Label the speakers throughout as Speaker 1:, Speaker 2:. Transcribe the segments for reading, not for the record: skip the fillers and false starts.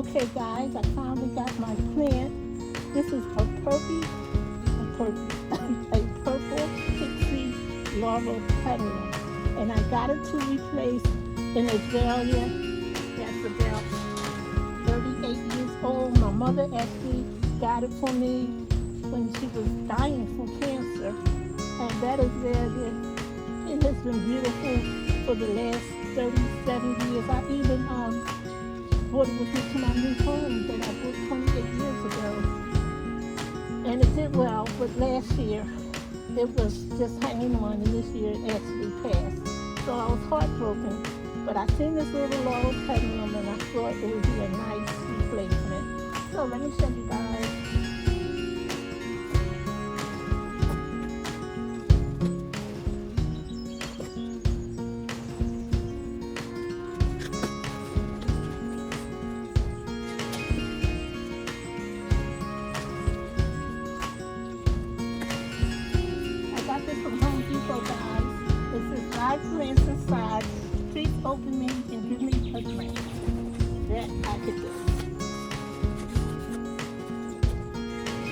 Speaker 1: Okay guys, I finally got my plant. This is a purple pixie laurel petal. And I got it to replace an azalea that's about 38 years old. My mother actually got it for me when she was dying from cancer. And that azalea, it has been beautiful for the last 37 years. I even brought it with me to my new home that I bought 28 years ago. And it did well, but last year it was just hanging on, and this year it actually passed. So I was heartbroken. But I seen this little laurel pendulum, and I thought it would be a nice replacement. So let me show you guys. I got this from Home Depot, guys. It says 5 plants inside. Please open me and give me a drink. That I could do.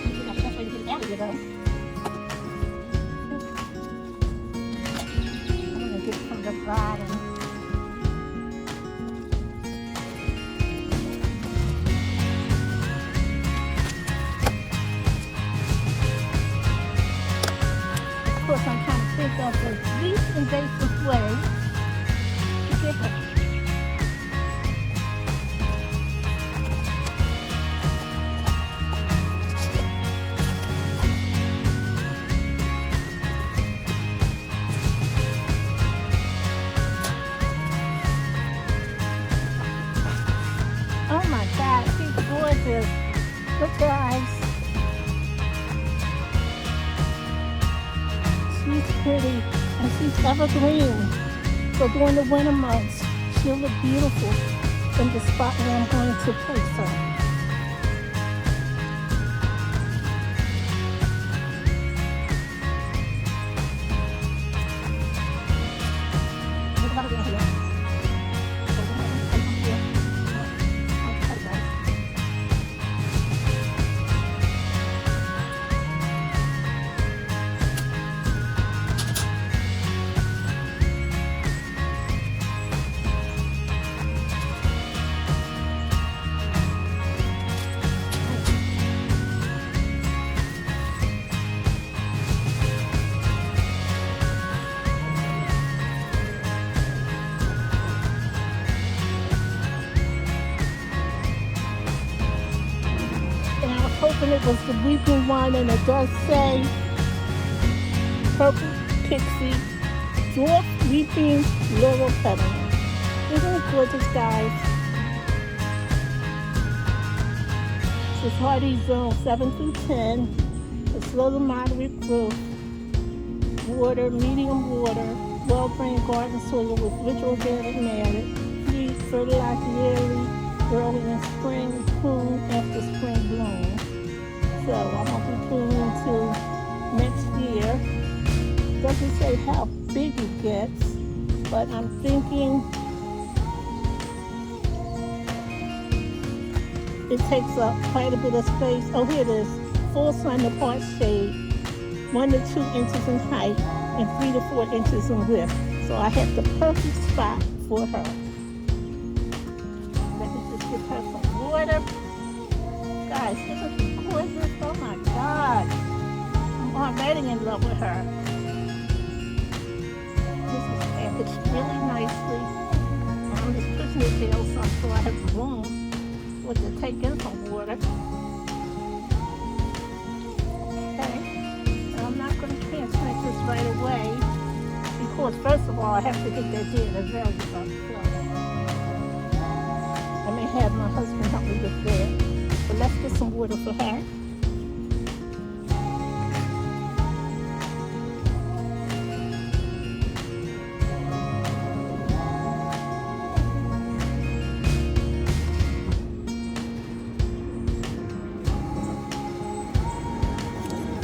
Speaker 1: That's the best way to get it out of here, though. I'm going to get from the bottom. Of course, I'm trying to think of the least invasive way to get her. Oh my God, she's gorgeous. Look, guys. She's pretty and she's evergreen. So during the winter months, she'll look beautiful in the spot where I'm going to place her. Look how they're here. And I was hoping it was the weeping one, and it does say purple pixie dwarf weeping laurel petal. Isn't it gorgeous, guys? This is hardy zone 7 through 10. It's low to moderate growth. Water, medium water, well-drained garden soil with rich organic matter. Feed, fertilize yearly, early in spring, prune after spring bloom. So I won't be pruning until next year. Doesn't say how big it gets, but I'm thinking it takes up quite a bit of space. Oh, here it is. Full sun to part shade, 1 to 2 inches in height, and 3 to 4 inches in width. So I have the perfect spot for her. Let me just give her some water. Guys, isn't she gorgeous? Oh my God. I'm already in love with her. This is packaged really nicely. And I'm just pushing it down some so I have room for it to take in some water. I'm not going to transplant this right away because first of all I have to get that dead azalea up. So I may have my husband help me with that. But let's get some water for her.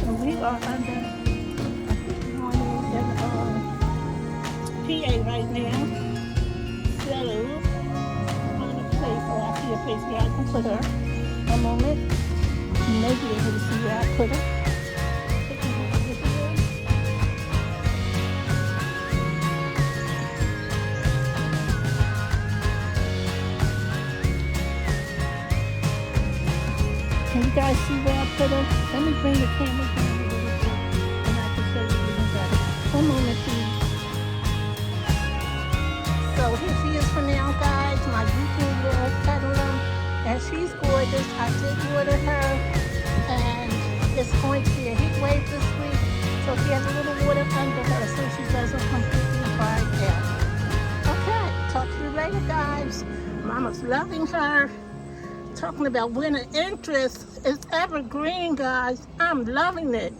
Speaker 1: And we are under PA right now. So I'm on a place, oh I see a place where I can put her. One moment. You may be able to see where I put her. Can you guys see where I put her? Let me bring the camera down a little bit and I can show you even better. One moment, please. So here she is for now, guys. My beautiful little peddler. And she's gorgeous. I did water her. And it's going to be a heat wave this week. So she has a little water under her so she doesn't completely dry out. Okay, talk to you later, guys. Mama's loving her. Talking about winter interest. It's evergreen, guys. I'm loving it.